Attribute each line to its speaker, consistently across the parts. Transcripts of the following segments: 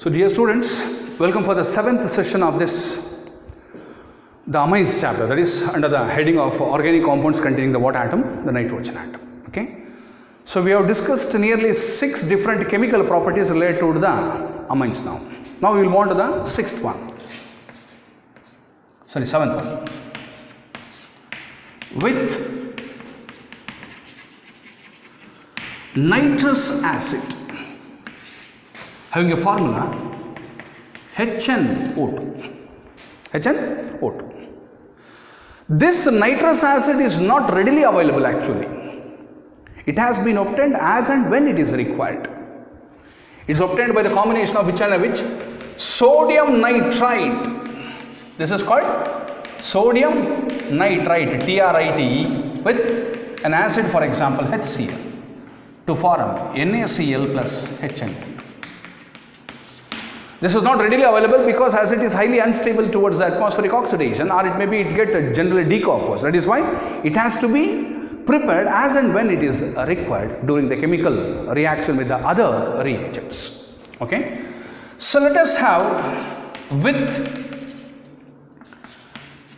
Speaker 1: So dear students, welcome for the 7th session of this, the amines chapter, that is under the heading of organic compounds containing the what atom? The nitrogen atom. Okay. So we have discussed nearly 6 different chemical properties related to the amines now. Now we will move on to the 6th one. Sorry, 7th one. With nitrous acid having a formula HNO2. HNO2. This nitrous acid is not readily available actually. It has been obtained as and when it is required. It is obtained by the combination of which and which? Sodium nitrite. This is called sodium nitrite, TRITE, with an acid, for example HCl, to form NaCl plus HNO2. This is not readily available because as it is highly unstable towards the atmospheric oxidation, or it may be it get generally decomposed. That is why it has to be prepared as and when it is required during the chemical reaction with the other reagents. Okay. So let us have with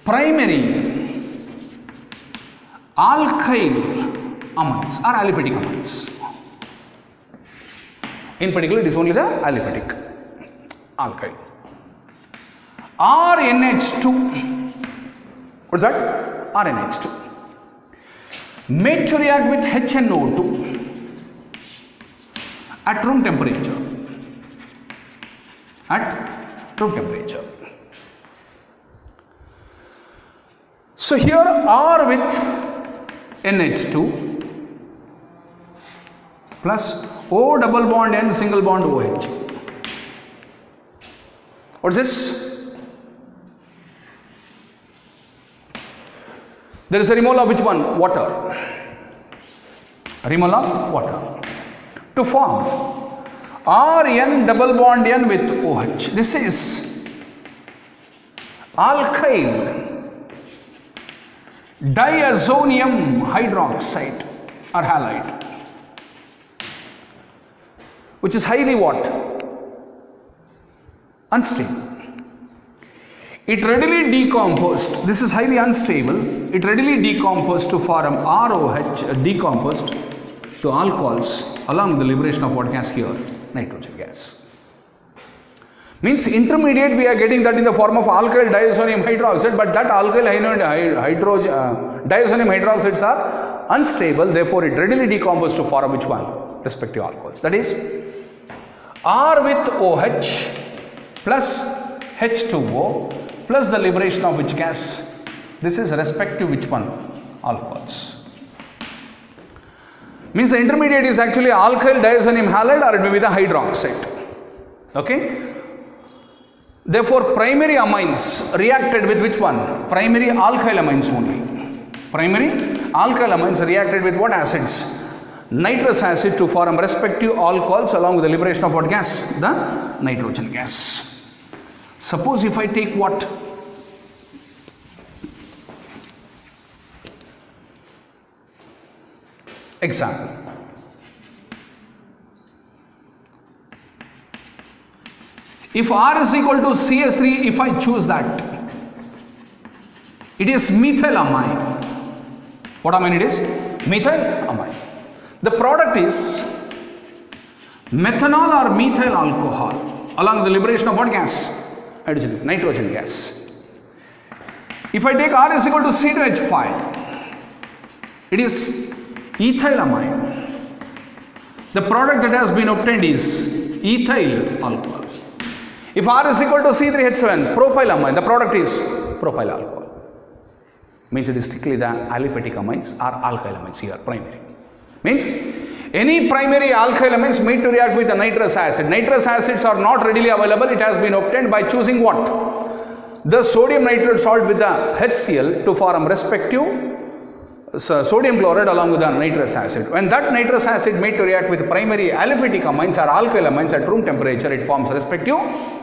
Speaker 1: primary alkyl amines or aliphatic amines. In particular, it is only the aliphatic alkyl. RNH2. What is that? RNH2. Made to react with HNO2 at room temperature. At room temperature. So here R with NH2 plus O double bond N single bond OH. What is this? There is a removal of which one? Water. Removal of water. To form Rn double bond N with OH. This is alkyl diazonium hydroxide or halide, which is highly what? Unstable. It readily decomposed. This is highly unstable. It readily decomposed to form ROH, decomposed to alcohols along with the liberation of what gas here? Nitrogen gas. Means intermediate we are getting that in the form of alkyl diazonium hydroxide, but that alkyl diazonium hydroxides are unstable. Therefore, it readily decomposed to form which one? Respective alcohols. That is R with OH plus H2O plus the liberation of which gas? This is respective which one? Alcohols. Means the intermediate is actually alkyl diazonium halide or it may be the hydroxide. Okay. Therefore, primary amines reacted with which one? Primary alkyl amines only. Primary alkyl amines reacted with what acids? Nitrous acid to form respective alcohols along with the liberation of what gas? The nitrogen gas. Suppose if I take what? Example. If R is equal to CS3, if I choose that, it is methylamine. What amine it is? Methylamine. The product is methanol or methyl alcohol along with the liberation of what gas? Hydrogen, nitrogen gas. If I take R is equal to C2H5, it is ethylamine. The product that has been obtained is ethyl alcohol. If R is equal to C3H7, propylamine, the product is propyl alcohol. Means it is strictly the aliphatic amines or alkyl amines here, primary. Means any primary alkyl amines made to react with the nitrous acid. Nitrous acids are not readily available. It has been obtained by choosing what? The sodium nitrate salt with the HCl to form respective sodium chloride along with the nitrous acid. When that nitrous acid made to react with primary aliphatic amines or alkyl amines at room temperature, it forms respective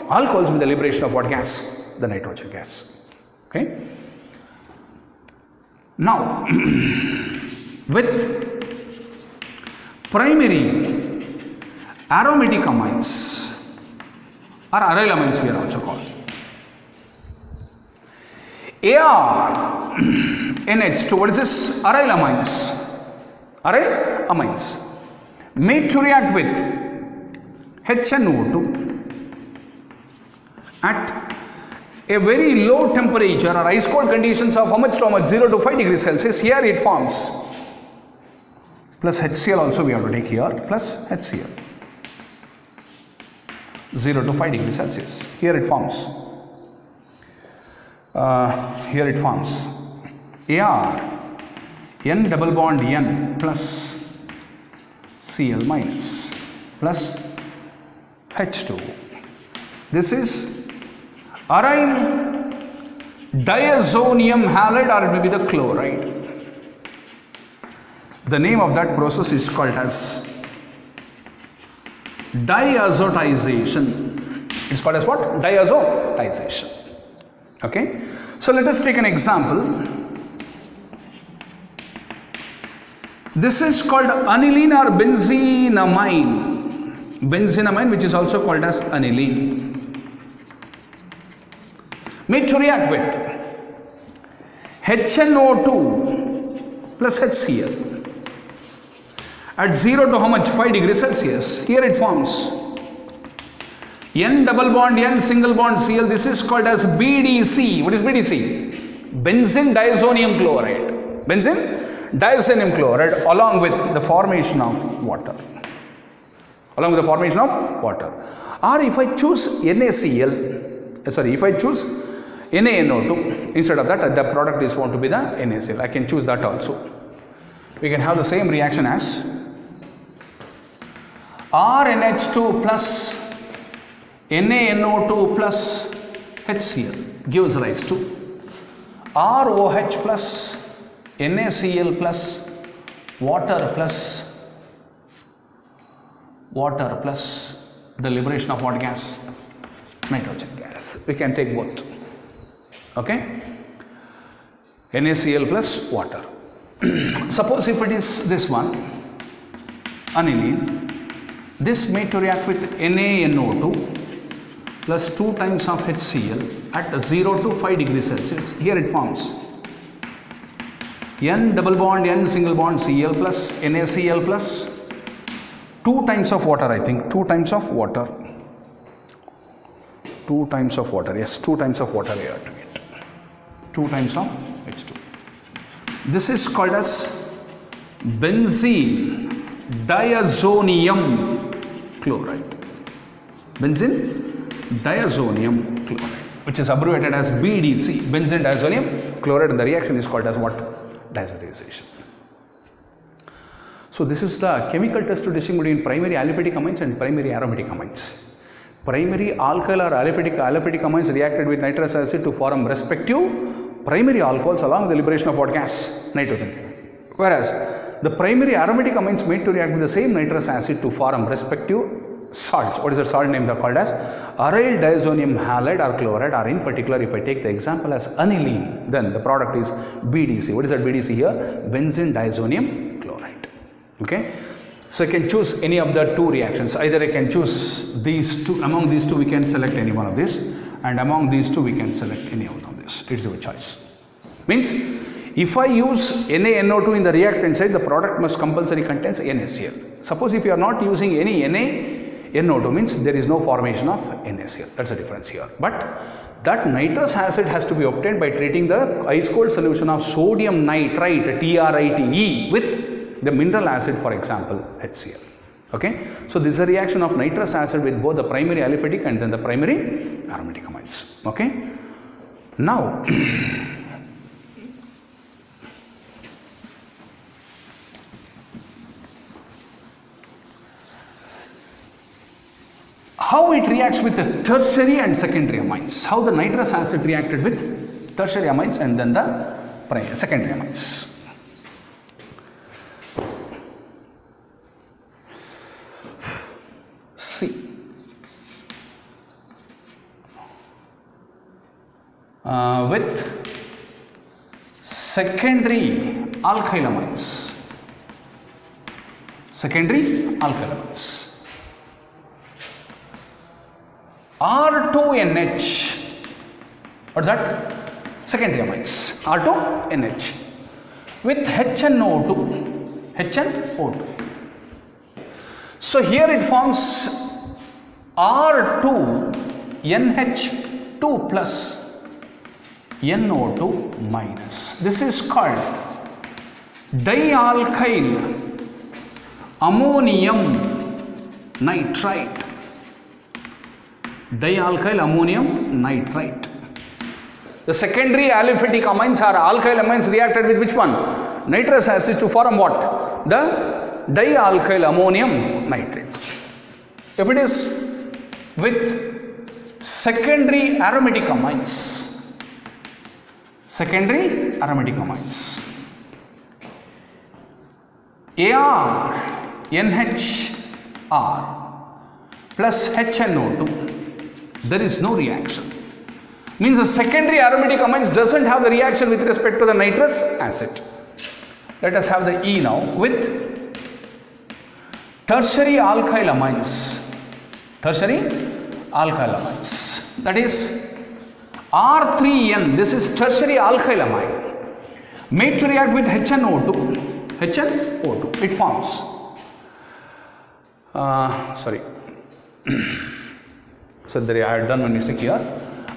Speaker 1: alcohols with the liberation of what gas? The nitrogen gas. Okay. Now, with primary aromatic amines or aryl amines we are also called. Ar NH2, what is this? Aryl amines. Aryl amines made to react with HNO2 at a very low temperature or ice cold conditions of how much to how much? 0 to 5 degrees Celsius. Here it forms plus HCl also we have to take here plus HCl. 0 to 5 degrees Celsius. Here it forms. Ar N double bond N plus Cl minus plus H2. This is aryl diazonium halide, or it may be the chloride. The name of that process is called as diazotization. It's called as what? Diazotization. Okay. So let us take an example. This is called aniline or benzenamine. Benzenamine, which is also called as aniline, made to react with HNO2 plus HCl at 0 to how much? 5 degrees Celsius. Here it forms N double bond N single bond Cl. This is called as BDC. What is BDC? Benzene diazonium chloride. Benzene diazonium chloride along with the formation of water. Or if I choose NaCl, if I choose NaNO2, instead of that, the product is going to be the NaCl. I can choose that also. We can have the same reaction as RNH2 plus NaNO2 plus HCl gives rise to ROH plus NaCl plus water plus the liberation of what gas? Nitrogen gas. We can take both. Okay? NaCl plus water. Suppose if it is this one, aniline, this made to react with NaNO2 plus 2 times of HCl at 0 to 5 degrees Celsius. Here it forms N double bond N single bond Cl plus NaCl plus 2 times of water, I think. 2 times of water. 2 times of water. Yes, 2 times of water we have to get. 2 times of H2. This is called as benzene diazonium chloride. Benzene diazonium chloride, which is abbreviated as BDC. Benzene diazonium chloride, and the reaction is called as what? Diazotization. So this is the chemical test to distinguish between primary aliphatic amines and primary aromatic amines. Primary alkyl or aliphatic amines reacted with nitrous acid to form respective primary alcohols along with the liberation of what gas? Nitrogen gas. Whereas the primary aromatic amines made to react with the same nitrous acid to form respective salts. What is the salt name? They are called as aryl diazonium halide or chloride, or in particular if I take the example as aniline, then the product is BDC. What is that BDC here? Benzene diazonium chloride. Okay. So I can choose any of the 2 reactions. Either I can choose these 2, among these 2 we can select any one of these, and among these 2 we can select any one of this. It's your choice. Means if I use NaNO2 in the reactant side, the product must compulsory contains NaCl. Suppose if you are not using any NaNO2, means there is no formation of NaCl. That's the difference here. But that nitrous acid has to be obtained by treating the ice cold solution of sodium nitrite TRITE with the mineral acid, for example HCl. Okay. So this is a reaction of nitrous acid with both the primary aliphatic and then the primary aromatic amines. Okay. Now how it reacts with the tertiary and secondary amines. How the nitrous acid reacted with tertiary amines and then the secondary amines. See, with secondary alkyl amines. R2NH. What's that? Secondary amines. R2NH with HNO2. HNO2. So here it forms R2NH2 plus NO2 minus. This is called dialkyl ammonium nitrite. Dialkyl ammonium nitrite. The secondary aliphatic amines are alkyl amines reacted with which one? Nitrous acid to form what? The dialkyl ammonium nitrate. If it is with secondary aromatic amines, AR NHR plus HNO2, there is no reaction. Means the secondary aromatic amines doesn't have the reaction with respect to the nitrous acid. Let us have the E now with tertiary alkyl amines. That is R3N. This is tertiary alkyl amine. Made to react with HNO2. It forms. So there I had done one mistake here.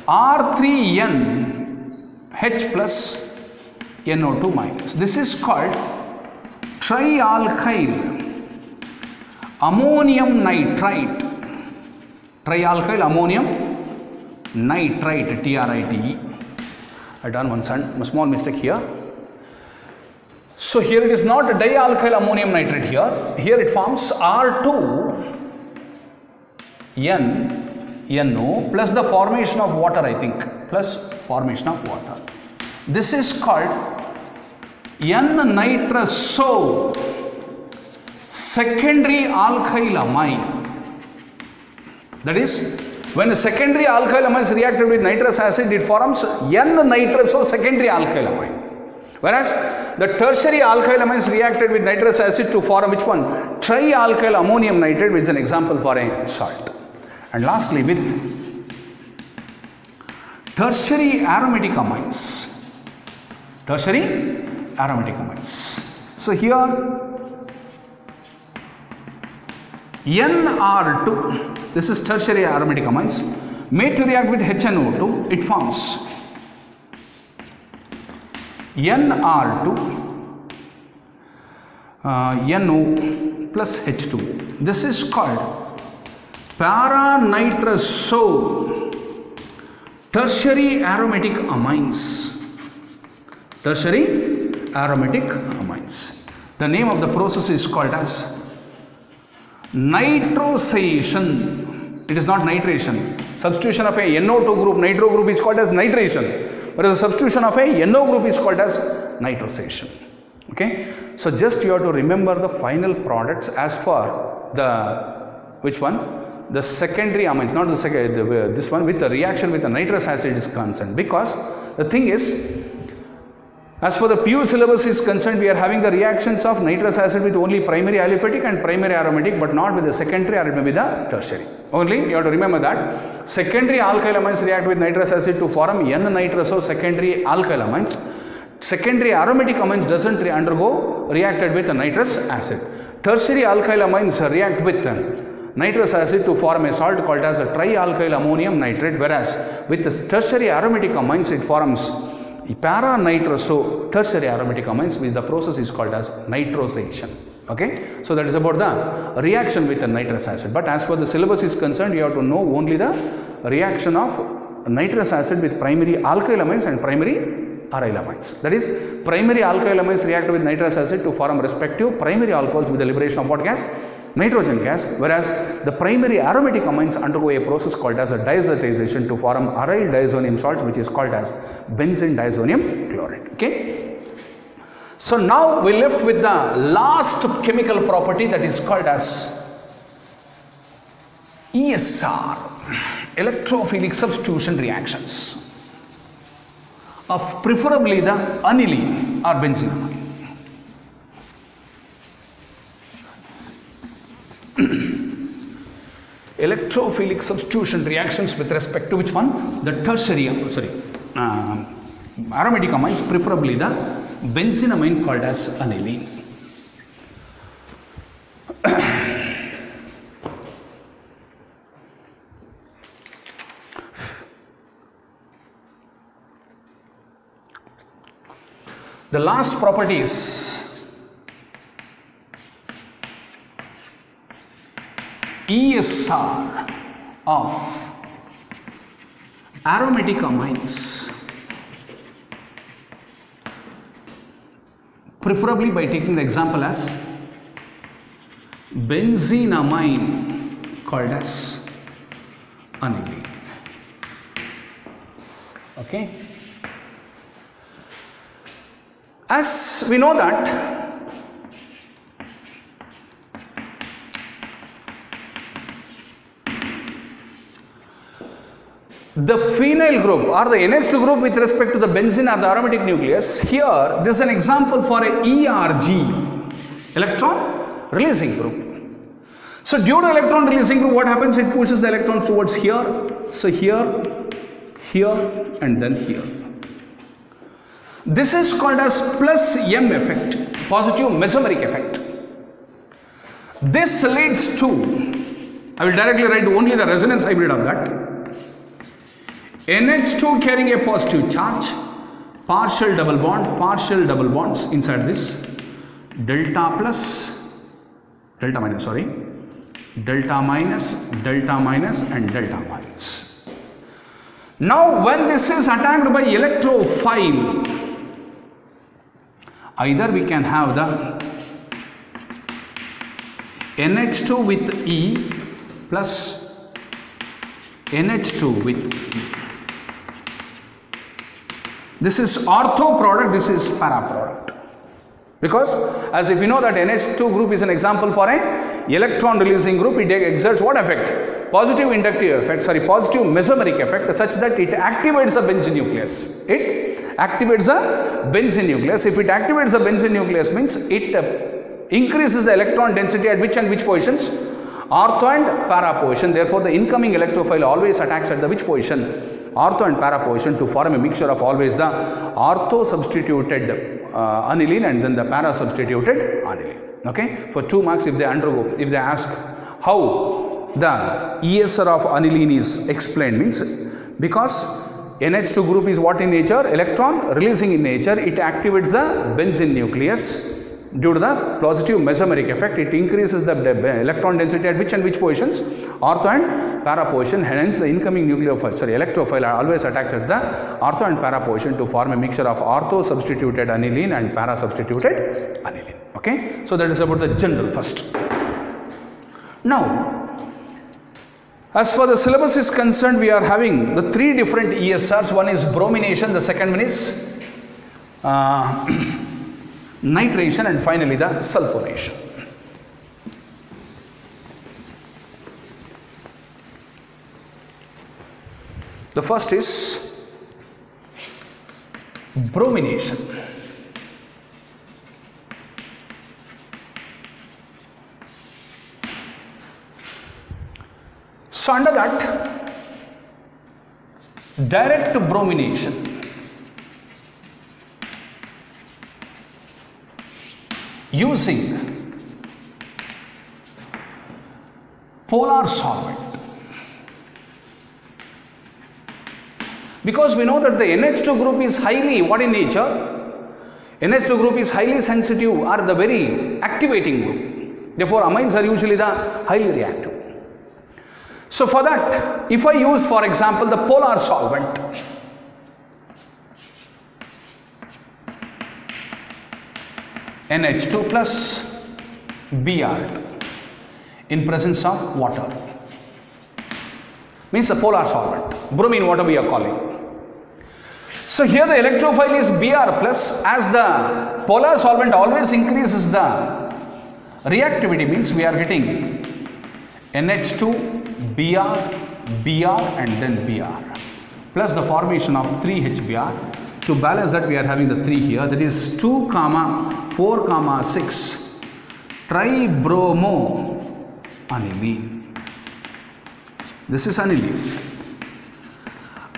Speaker 1: R3NH plus NO2 minus. This is called trialkyl ammonium nitrite. Trialkyl ammonium nitrite, TRITE. I done one small mistake here. So here it is not a dialkyl ammonium nitrate here. Here it forms R2NO plus the formation of water, I think. Plus formation of water. This is called N-nitroso secondary alkyl amine. That is, when the secondary alkyl amine is reacted with nitrous acid, it forms N-nitroso secondary alkyl amine. Whereas the tertiary alkyl amines reacted with nitrous acid to form which one? Trialkyl ammonium nitrate, which is an example for a salt. And lastly, with tertiary aromatic amines. So here NR2, this is tertiary aromatic amines, made to react with HNO2, it forms NR2 NO plus H2O. This is called para-nitroso tertiary aromatic amines. The name of the process is called as nitrosation. It is not nitration. Substitution of a NO2 group, nitro group is called as nitration. Whereas the substitution of a NO group is called as nitrosation. Okay. So just you have to remember the final products as per the, which one? The secondary amines, not the second, this one with the reaction with the nitrous acid is concerned. Because the thing is, as for the PU syllabus is concerned, we are having the reactions of nitrous acid with only primary aliphatic and primary aromatic, but not with the secondary or maybe the tertiary. Only you have to remember that secondary alkyl amines react with nitrous acid to form N-nitroso secondary alkyl amines. Secondary aromatic amines doesn't undergo reacted with the nitrous acid. Tertiary alkyl amines react with nitrous acid to form a salt called as a trialkyl ammonium nitrate, whereas with the tertiary aromatic amines it forms para-nitroso tertiary aromatic amines, which the process is called as nitrosation. Okay, so that is about the reaction with the nitrous acid. But as for the syllabus is concerned, you have to know only the reaction of nitrous acid with primary alkyl amines and primary aryl amines. That is, primary alkyl amines react with nitrous acid to form respective primary alcohols with the liberation of what gas? Nitrogen gas, whereas the primary aromatic amines undergo a process called as a diazotization to form aryl diazonium salts, which is called as benzene diazonium chloride. Okay. So now we left with the last chemical property, that is called as ESR, electrophilic substitution reactions of preferably the aniline or benzenamide. electrophilic substitution reactions with respect to which one? The tertiary, aromatic amines, preferably the benzenamine called as aniline. The last property is ESR of aromatic amines, preferably by taking the example as benzenamine called as aniline. Okay. As we know that the phenyl group or the NH2 group with respect to the benzene or the aromatic nucleus, here this is an example for a ERG, electron releasing group. So due to electron releasing group, what happens? It pushes the electrons towards here. So here, here and then here. This is called as plus M effect, positive mesomeric effect. This leads to, I will directly write only the resonance hybrid of that. NH2 carrying a positive charge, partial double bonds inside this, delta minus and delta minus. Now when this is attacked by electrophile, either we can have the NH2 with E plus NH2 with E. This is ortho product, this is para product. Because as if you know that NH2 group is an example for a electron releasing group, it exerts what effect? Positive inductive effect, positive mesomeric effect, such that it activates the benzene nucleus. It activates the benzene nucleus. If it activates the benzene nucleus, means it increases the electron density at which and which positions? Ortho and para position. Therefore, the incoming electrophile always attacks at the which position? Ortho and para position, to form a mixture of always the ortho substituted aniline and then the para substituted aniline. Okay. For 2 marks, if they ask how the ESR of aniline is explained, means because NH2 group is what in nature? Electron releasing in nature. It activates the benzene nucleus. Due to the positive mesomeric effect, it increases the electron density at which and which positions? Ortho and para position. Hence, the incoming electrophile always attacks at the ortho and para position to form a mixture of ortho substituted aniline and para substituted aniline. Okay. So that is about the general first. Now, as far the syllabus is concerned, we are having the 3 different ESRs. One is bromination, the second one is nitration, and finally the sulfonation. The first is bromination. So under that, direct bromination, using polar solvent, because we know that the NH2 group is highly what in nature? NH2 group is highly sensitive or the very activating group. Therefore, amines are usually the highly reactive. So for that, if I use for example the polar solvent, NH2 plus Br in presence of water, means the polar solvent, bromine water we are calling. So here the electrophile is Br plus, as the polar solvent always increases the reactivity, means we are getting NH2, Br, Br and then Br plus the formation of 3HBr. To balance that, we are having the 3 here, that is 2, 4, 6 tribromo aniline. This is aniline.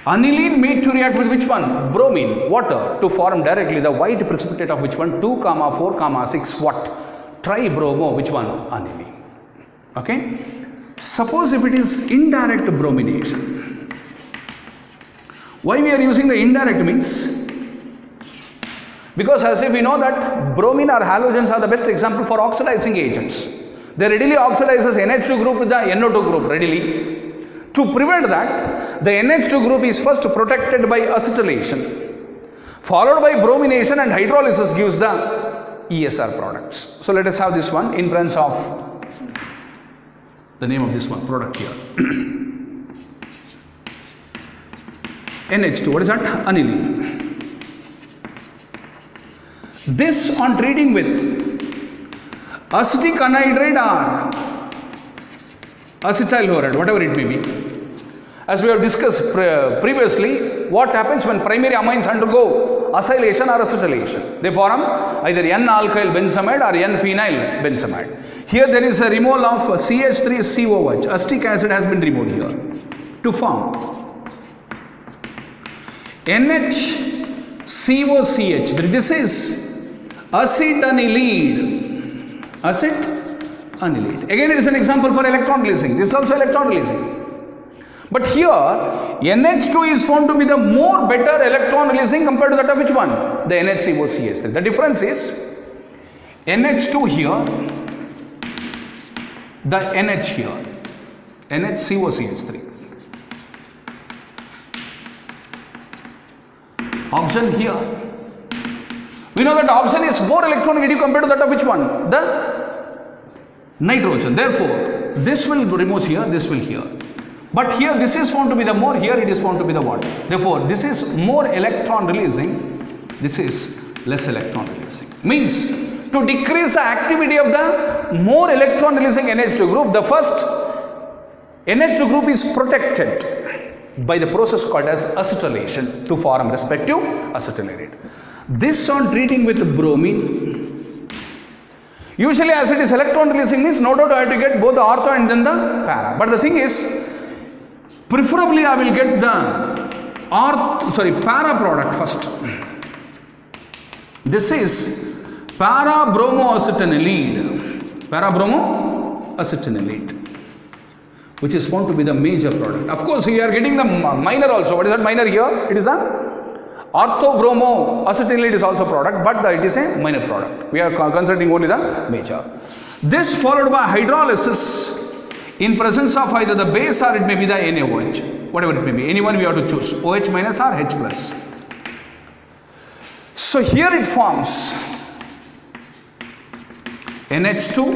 Speaker 1: Aniline made to react with which one? Bromine, water, to form directly the white precipitate of which one? 2, 4, 6, what? Tribromo, which one? Aniline. Okay. Suppose if it is indirect bromination. Why we are using the indirect means? Because as if we know that bromine or halogens are the best example for oxidizing agents. They readily oxidizes NH2 group with the NO2 group readily. To prevent that, the NH2 group is first protected by acetylation, followed by bromination, and hydrolysis gives the ESR products. So let us have this one in presence of the name of this one product here. NH2, what is that? Aniline. This on treating with acetic anhydride or acetyl chloride, whatever it may be. As we have discussed previously, what happens when primary amines undergo acylation or acetylation? They form either N-alkyl benzamide or N-phenyl benzamide. Here there is a removal of CH3COH. Acetic acid has been removed here to form NHCOCH. This is acetanilide. Acetanilide. Again, it is an example for electron releasing. This is also electron releasing. But here, NH2 is found to be the more better electron releasing compared to that of which one? The NHCOCH3. The difference is NH2 here, the NH here, NHCOCH3. Oxygen here. We know that oxygen is more electronegative compared to that of which one? The nitrogen. Therefore, this will remove here, this will here. But here this is found to be the more, here it is found to be the what? Therefore, this is more electron releasing, this is less electron releasing. Means to decrease the activity of the more electron releasing NH2 group, the first NH2 group is protected by the process called as acetylation to form respective acetylate. This on treating with bromine. Usually as it is electron releasing means no doubt I have to get both the ortho and then the para. But the thing is, preferably I will get the para product first. This is para-bromoacetanilide, which is found to be the major product. Of course, we are getting the minor also. What is that minor here? It is the ortho-bromoacetanilide is also product, but it is a minor product. We are considering only the major. This followed by hydrolysis in presence of either the base or it may be the NaOH, whatever it may be. Anyone we have to choose, OH minus or H plus. So here it forms NH2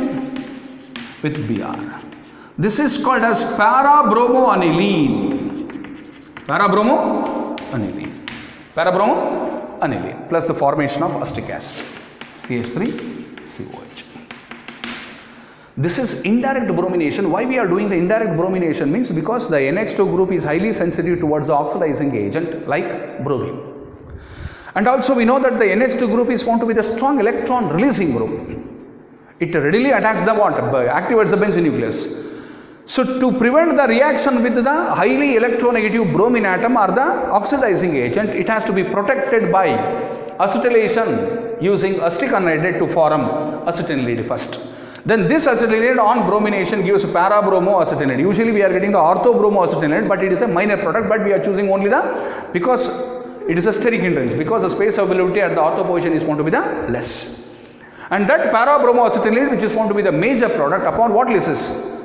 Speaker 1: with Br. This is called as para-bromoaniline. Para-bromoaniline plus the formation of acetic acid, CH3COH. This is indirect bromination. Why we are doing the indirect bromination means because the NH2 group is highly sensitive towards the oxidizing agent like bromine. And also we know that the NH2 group is found to be the strong electron releasing group. It readily attacks the what? Activates the benzene nucleus. So to prevent the reaction with the highly electronegative bromine atom or the oxidizing agent, it has to be protected by acetylation using acetic anhydride to form acetanilide first. Then this acetanilide on bromination gives para-bromoacetanilide. Usually we are getting the ortho-bromoacetanilide, but it is a minor product, but we are choosing only the, because it is a steric hindrance, because the space availability at the ortho position is found to be the less. And that para-bromoacetanilide, which is found to be the major product, upon what lysis?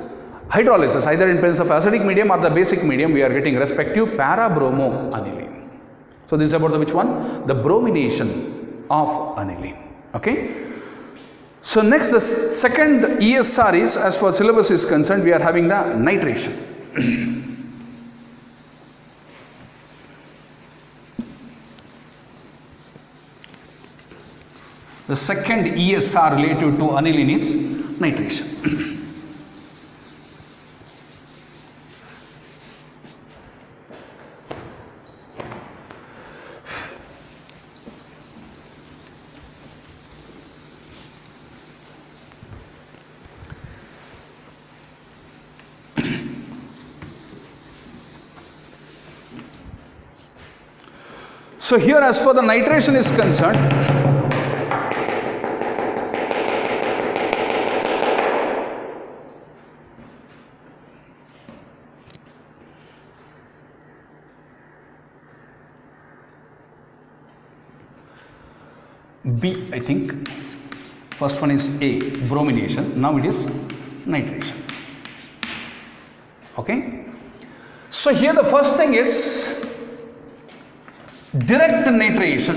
Speaker 1: Hydrolysis, either in presence of acidic medium or the basic medium, we are getting respective para-bromoaniline. So this is about the which one? The bromination of aniline. Okay. So next, the second ESR is, as far as syllabus is concerned, we are having the nitration. The second ESR related to aniline is nitration. So here as far the nitration is concerned, B, I think. First one is A, bromination. Now it is nitration. Okay. So here the first thing is direct nitration.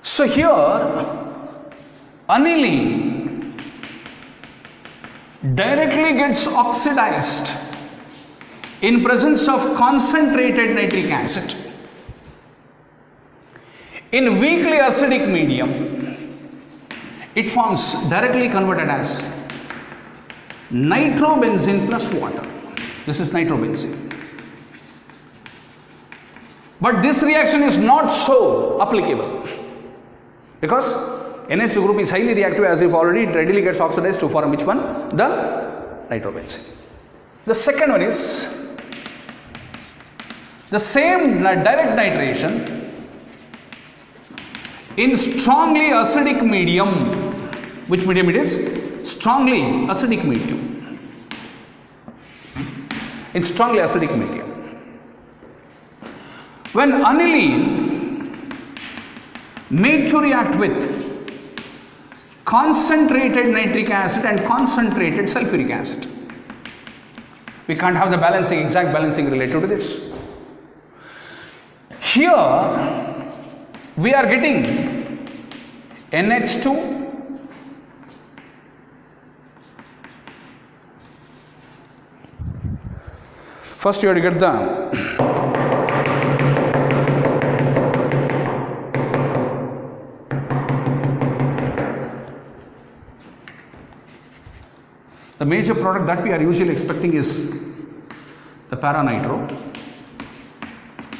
Speaker 1: So here aniline directly gets oxidized in presence of concentrated nitric acid. In weakly acidic medium, it forms directly converted as nitrobenzene plus water. This is nitrobenzene. But this reaction is not so applicable because NH2 group is highly reactive, as if already it readily gets oxidized to form which one? The nitrobenzene. The second one is the same direct nitration in strongly acidic medium. Which medium it is? Strongly acidic medium. In strongly acidic medium. When aniline made to react with concentrated nitric acid and concentrated sulfuric acid, we can't have the balancing, exact balancing related to this. Here we are getting NH2 first you have to get the major product that we are usually expecting is the para-nitro,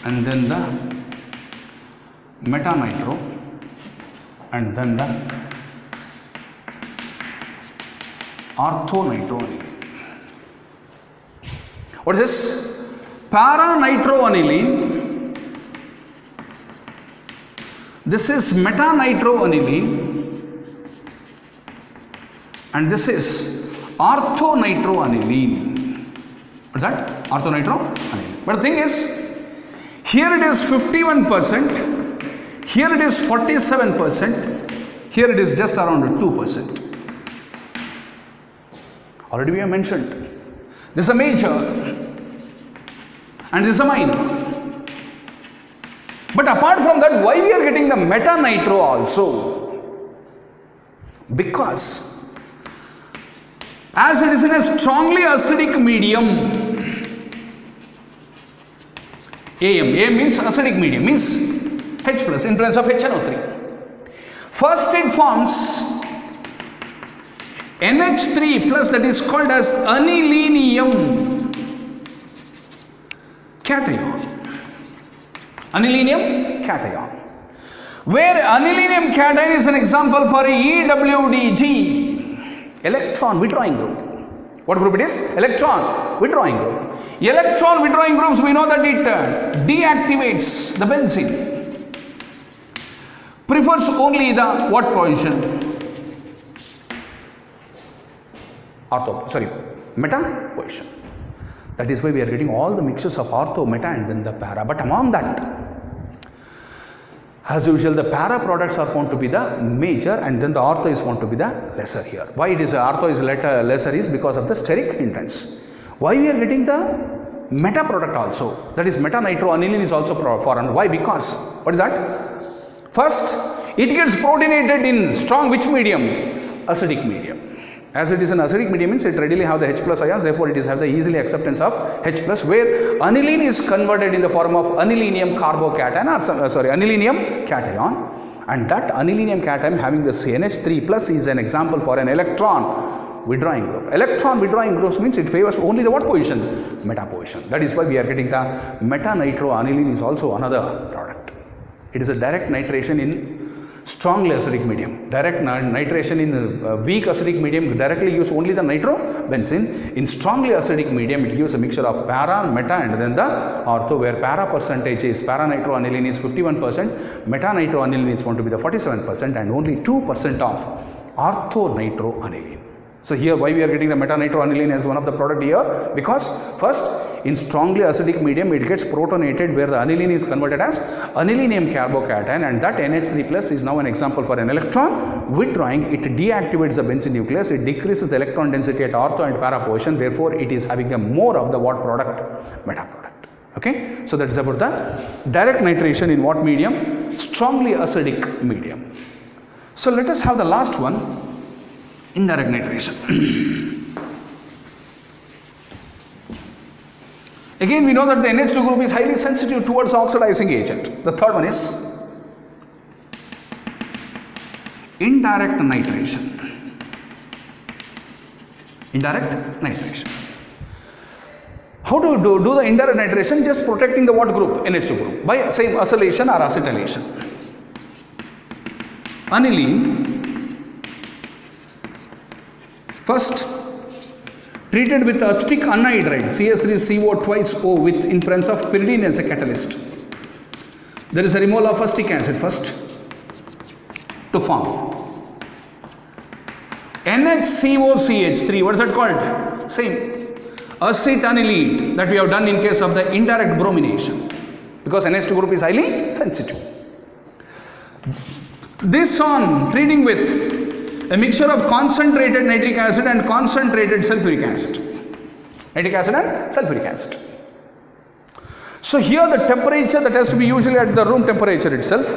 Speaker 1: and then the meta-nitro, and then the ortho-nitro. What is this? Para-nitroaniline. This is meta-nitroaniline, and this is ortho-nitroaniline. What is that? Ortho-nitroaniline. But the thing is, here it is 51%, here it is 47%, here it is just around 2%. Already we have mentioned, this is a major and this is a minor. But apart from that, why we are getting the meta-nitro also? Because as it is in a strongly acidic medium, AM means acidic medium, means H plus in presence of HNO3. First it forms NH3 plus, that is called as anilinium cation. Anilinium cation. Where anilinium cation is an example for EWDG, electron withdrawing group. What group it is? Electron withdrawing group. Electron withdrawing groups, we know that it deactivates the benzene. Prefers only the what position? Meta position. That is why we are getting all the mixtures of ortho, meta, and then the para. But among that, as usual, the para products are found to be the major, and then the ortho is found to be the lesser here. Why it is ortho is lesser is because of the steric hindrance. Why we are getting the meta product also? That is meta-nitroaniline is also foreign. Why? Because what is that? First, it gets protonated in strong which medium? Acidic medium. As it is an acidic medium, means it readily have the H plus ions, therefore it is have the easily acceptance of H plus, where aniline is converted in the form of anilinium carbocation or anilinium cation, and that anilinium cation having this NH3 plus is an example for an electron withdrawing group. Electron withdrawing groups means it favors only the what position? Meta position. That is why we are getting the meta-nitroaniline is also another product. It is a direct nitration in strongly acidic medium. Direct nitration in weak acidic medium directly use only the nitrobenzene. In strongly acidic medium, it gives a mixture of para, meta, and then the ortho, where para percentage is para nitroaniline is 51%, meta nitroaniline is going to be the 47%, and only 2% of ortho nitroaniline. So here why we are getting the meta nitroaniline as one of the product here, because first in strongly acidic medium it gets protonated, where the aniline is converted as anilinium carbocation, and that NH3 plus is now an example for an electron withdrawing. It deactivates the benzene nucleus, it decreases the electron density at ortho and para position, therefore it is having a more of the what product? Meta product. Okay, so that is about the direct nitration in what medium? Strongly acidic medium. So let us have the last one, indirect nitration. Again, we know that the NH2 group is highly sensitive towards oxidizing agent. The third one is indirect nitration. Indirect nitration. How to do the indirect nitration? Just protecting the what group? NH2 group by same acylation or acetylation. Aniline first treated with acetic anhydride CS3CO twice O with in presence of pyridine as a catalyst. There is a removal of acetic acid first to form NHCOCH3. What is that called? Same acetanilide that we have done in case of the indirect bromination, because NH2 group is highly sensitive. This on treating with a mixture of concentrated nitric acid and concentrated sulfuric acid. Nitric acid and sulfuric acid. So here the temperature that has to be usually at the room temperature itself,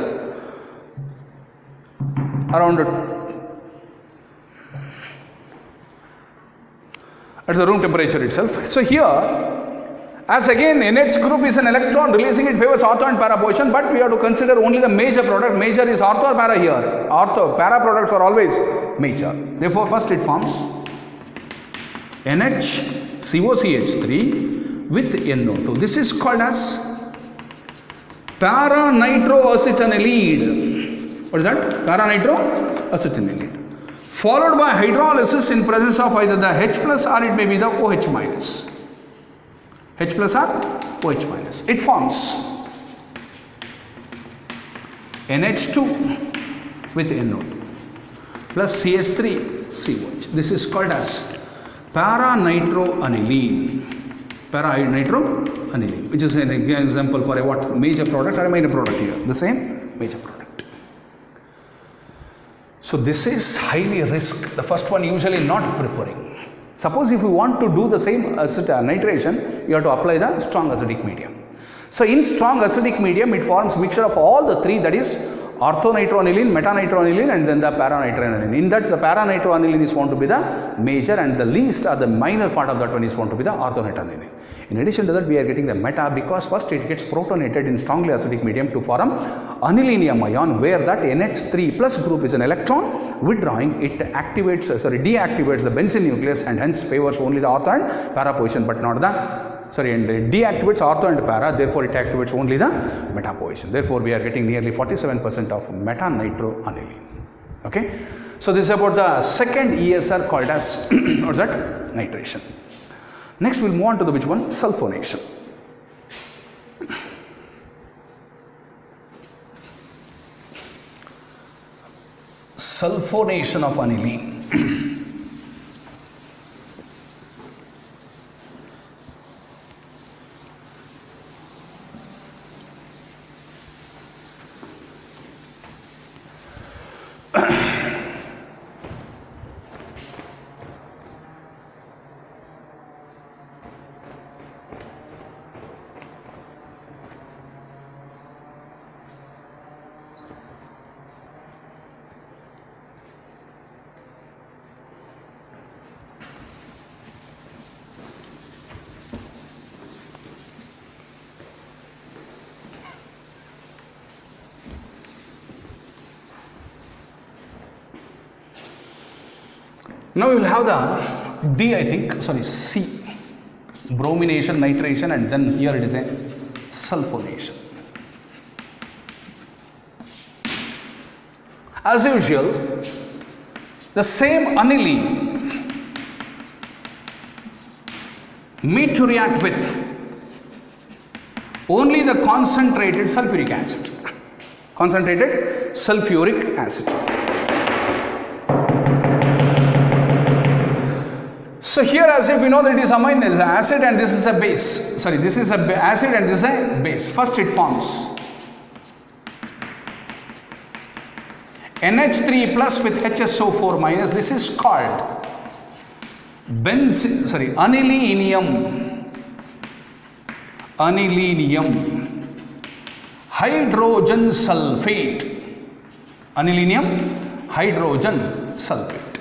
Speaker 1: around at the room temperature itself. So here, as again NH group is an electron releasing, it favors ortho and para position, but we have to consider only the major product. Major is ortho or para here. Ortho, para products are always major. Therefore, first it forms NHCOCH3 with NO2. This is called as para nitroacetanilide. What is that? Para nitroacetanilide. Followed by hydrolysis in presence of either the H plus or it may be the OH minus. H plus or OH minus. It forms NH2 with NO2 plus CH3COH. This is called as para-nitroaniline. Para-nitroaniline, which is an example for a what? Major product or a minor product here. The same major product. So this is highly risk. The first one usually not preferring. Suppose if you want to do the same nitration, you have to apply the strong acidic medium. So in strong acidic medium, it forms mixture of all the three, that is orthonitroaniline, metanitroaniline, and then the paranitroaniline. In that, the paranitroaniline is found to be the major, and the least or the minor part of that one is found to be the orthonitroaniline. In addition to that, we are getting the meta because first it gets protonated in strongly acidic medium to form anilinium ion, where that NH3 plus group is an electron withdrawing. It activates, deactivates the benzene nucleus and hence favors only the ortho and para position, but not the and it deactivates ortho and para, therefore it activates only the meta position. Therefore, we are getting nearly 47% of metanitroaniline. Okay. So, this is about the second ESR called as what is that? Nitration. Next, we will move on to the which one? Sulfonation. Sulfonation of aniline. Now we will have the B, I think, sorry, C, bromination, nitration, and then here it is a sulfonation. As usual, the same aniline meet to react with only the concentrated sulfuric acid. Concentrated sulfuric acid. So here, as if we know that it is amine, there is an acid and this is a base. Sorry, this is a acid and this is a base. First it forms NH3 plus with HSO4 minus. This is called anilinium. Anilinium hydrogen sulfate. Anilinium hydrogen sulfate,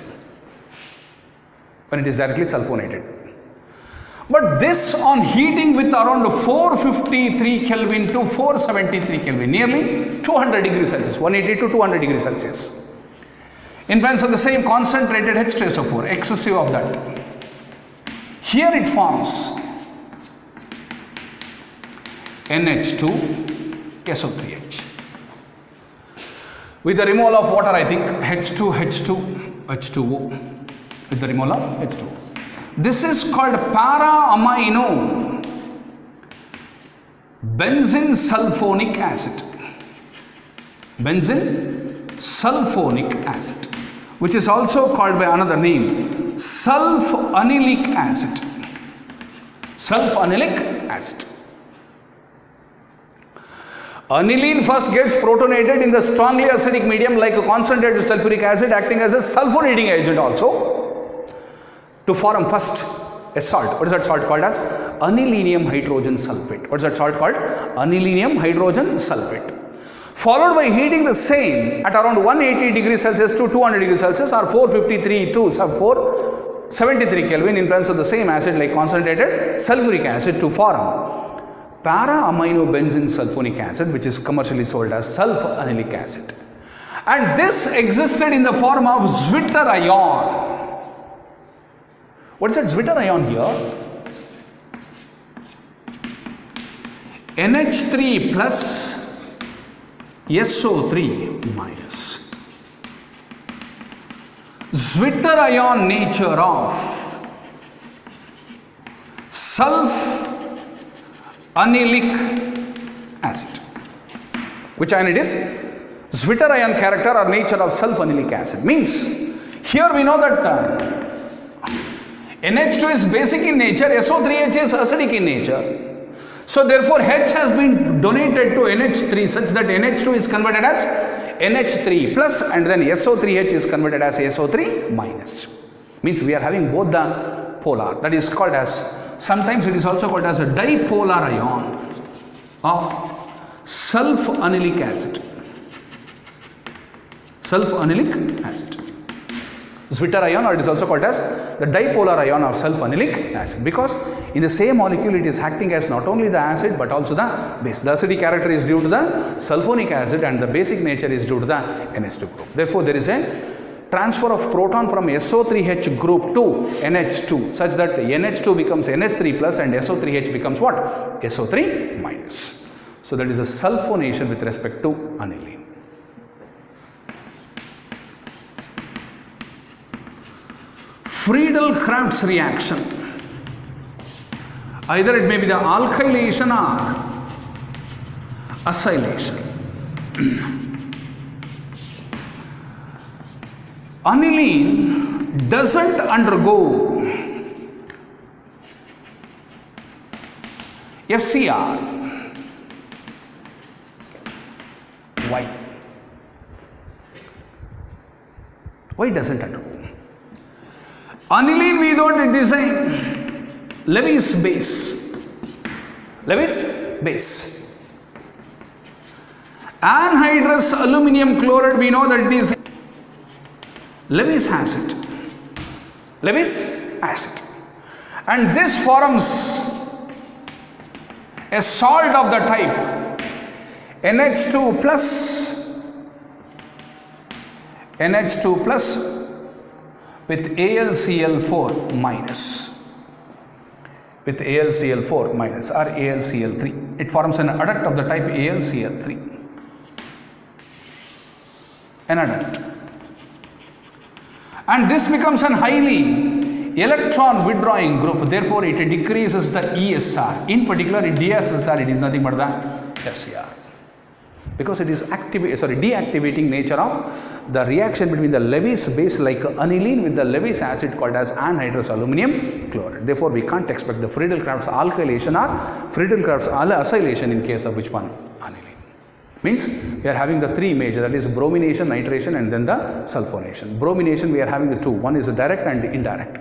Speaker 1: when it is directly sulfonated. But this on heating with around 453 Kelvin to 473 Kelvin, nearly 200 degrees Celsius, 180 to 200 degrees Celsius. In presence of the same concentrated H2SO4, excessive of that. Here it forms NH2 SO3H. With the removal of water, I think H2O. With the removal of H2O. This is called para-amino benzene sulfonic acid. Benzene sulfonic acid, which is also called by another name, sulfanilic acid. Sulfanilic acid. Aniline first gets protonated in the strongly acidic medium like a concentrated sulfuric acid, acting as a sulfonating agent also, to form first a salt. What is that salt called as? Anilinium hydrogen sulfate. What is that salt called? Anilinium hydrogen sulfate. Followed by heating the same at around 180 degrees Celsius to 200 degrees Celsius or 453 to 473 Kelvin in presence of the same acid like concentrated sulfuric acid to form para-amino benzene sulfonic acid, which is commercially sold as sulfanilic acid. And this existed in the form of Zwitter ion. What is that Zwitter ion here? NH3 plus SO3 minus. Zwitter ion nature of sulfanilic acid. Which ion it is? Zwitter ion character or nature of sulfanilic acid. Means, here we know that NH2 is basic in nature, SO3H is acidic in nature. So therefore H has been donated to NH3 such that NH2 is converted as NH3 plus and then SO3H is converted as SO3 minus. Means we are having both the polar. That is called as, sometimes it is also called as a dipolar ion of sulfanilic acid. Sulfanilic acid. Zwitter ion, or it is also called as the dipolar ion of sulfanilic acid, because in the same molecule it is acting as not only the acid but also the base. The acidic character is due to the sulfonic acid and the basic nature is due to the NH2 group. Therefore, there is a transfer of proton from SO3H group to NH2 such that NH2 becomes NH3 plus and SO3H becomes what? SO3 minus. So that is a sulfonation with respect to aniline. Friedel-Crafts reaction. Either it may be the alkylation or acylation. Aniline doesn't undergo FCR. Why? Why doesn't undergo? Aniline without a design, Lewis base. Lewis base. Anhydrous aluminium chloride, we know that it is Lewis acid. Lewis acid. And this forms a salt of the type NH2 plus with AlCl4 minus, with AlCl4 minus or AlCl3. It forms an adduct of the type AlCl3. an adult. And this becomes a highly electron withdrawing group, therefore it decreases the ESR. In particular, in DSSR, it is nothing but the FCR. Because it is deactivating nature of the reaction between the Lewis base like aniline with the Lewis acid called as anhydrous aluminum chloride. Therefore, we can't expect the Friedel-Crafts alkylation or Friedel-Crafts acylation in case of which one? Aniline. Means we are having the three major, that is bromination, nitration and then the sulfonation. Bromination, we are having the two, one is direct and indirect.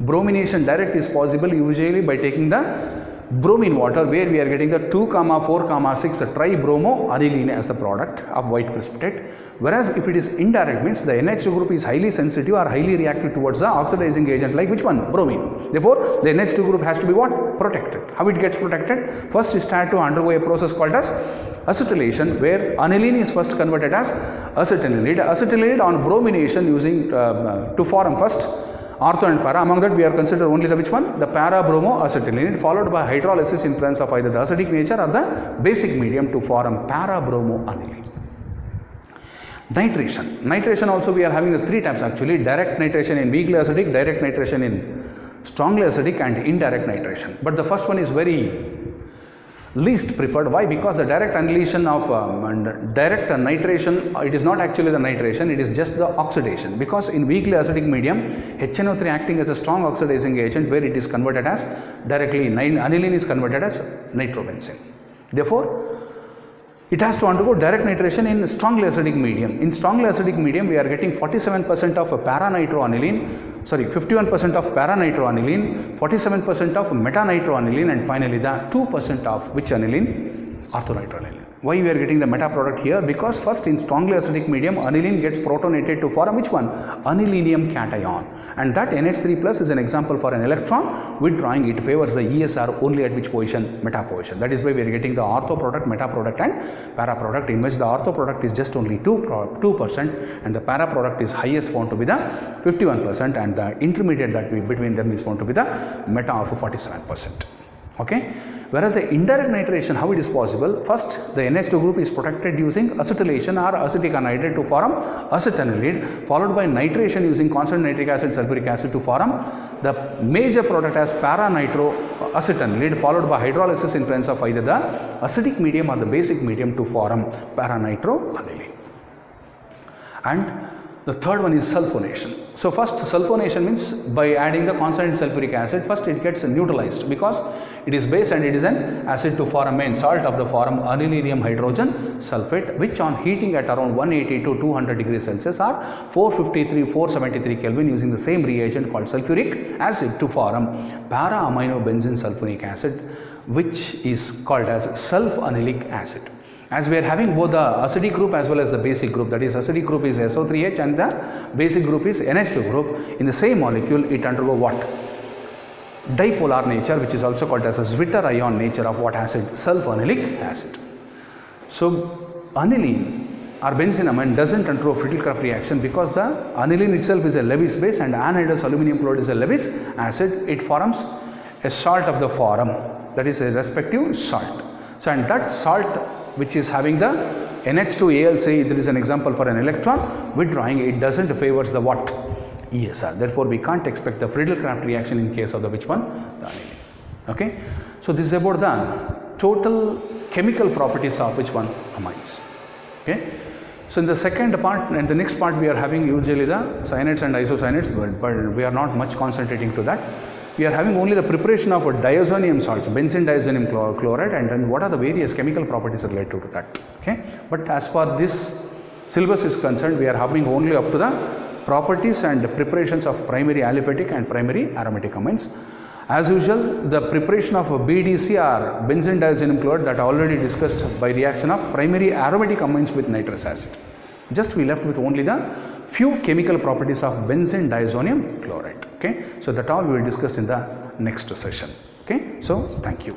Speaker 1: Bromination direct is possible usually by taking the bromine water, where we are getting the 2,4,6 tribromo aniline as the product of white precipitate. Whereas if it is indirect, means the NH2 group is highly sensitive or highly reactive towards the oxidizing agent, like which one? Bromine. Therefore, the NH2 group has to be what? Protected. How it gets protected? First it has to undergo a process called as acetylation, where aniline is first converted as acetanilide. Acetanilide on bromination using to form first ortho and para. Among that we are considered only the which one? The para-bromo-acetylenide, followed by hydrolysis in presence of either the acidic nature or the basic medium to form para-bromo-aniline. Nitration. Nitration also we are having the three types actually: direct nitration in weakly acidic, direct nitration in strongly acidic and indirect nitration. But the first one is very least preferred. Why? Because the direct annihilation of direct nitration, it is not actually the nitration, it is just the oxidation. Because in weakly acidic medium, HNO3 acting as a strong oxidizing agent, where it is converted as directly, aniline is converted as nitrobenzene. Therefore, it has to undergo direct nitration in strongly acidic medium. In strongly acidic medium, we are getting 47% of para-nitroaniline, sorry, 51% of para-nitroaniline, 47% of meta-nitroaniline, and finally the 2% of which aniline? Orthonitroaniline. Why we are getting the meta product here? Because first in strongly acidic medium, aniline gets protonated to form which one? Anilinium cation. And that NH3 plus is an example for an electron withdrawing. It favors the ESR only at which position? Meta position. That is why we are getting the ortho product, meta product and para product, in which the ortho product is just only 2% and the para product is highest found to be the 51% and the intermediate that between them is found to be the meta of 47%. Okay. Whereas the indirect nitration, how it is possible? First, the NH2 group is protected using acetylation or acetic anhydride to form acetanilide, followed by nitration using constant nitric acid, sulfuric acid to form the major product as para-nitroacetanilide, followed by hydrolysis in presence of either the acidic medium or the basic medium to form para-nitroaniline. And the third one is sulfonation. So first, sulfonation means by adding the constant sulfuric acid, first it gets neutralized because it is base and it is an acid to form main salt of the form anilinium hydrogen sulfate, which on heating at around 180 to 200 degrees Celsius or 473 Kelvin using the same reagent called sulfuric acid to form para-aminobenzene sulfonic acid, which is called as sulfonilic acid. As we are having both the acidic group as well as the basic group, that is acidic group is SO3H and the basic group is NH2 group, in the same molecule it undergo what? Dipolar nature, which is also called as a Zwitter ion nature of what acid? Sulfonilic acid. So aniline or benzenamine doesn't undergo Friedel-Crafts reaction because the aniline itself is a Lewis base and anhydrous aluminum chloride is a Lewis acid. It forms a salt of the form, that is a respective salt. So and that salt which is having the NH2AL, there is an example for an electron withdrawing, it doesn't favors the what? ESR. Therefore, we can't expect the Friedel-Crafts reaction in case of the which one? The aniline. Okay. So this is about the total chemical properties of which one? Amines. Okay. So in the second part and the next part we are having usually the cyanides and isocyanates, but we are not much concentrating to that. We are having only the preparation of diazonium salts, benzene diazonium chloride, and then what are the various chemical properties related to that. Okay. But as far this syllabus is concerned, we are having only up to the properties and preparations of primary aliphatic and primary aromatic amines. As usual, the preparation of BDC or benzene diazonium chloride that already discussed by reaction of primary aromatic amines with nitrous acid. Just we left with only the few chemical properties of benzene diazonium chloride. Okay, so that all we will discuss in the next session. Okay, so thank you.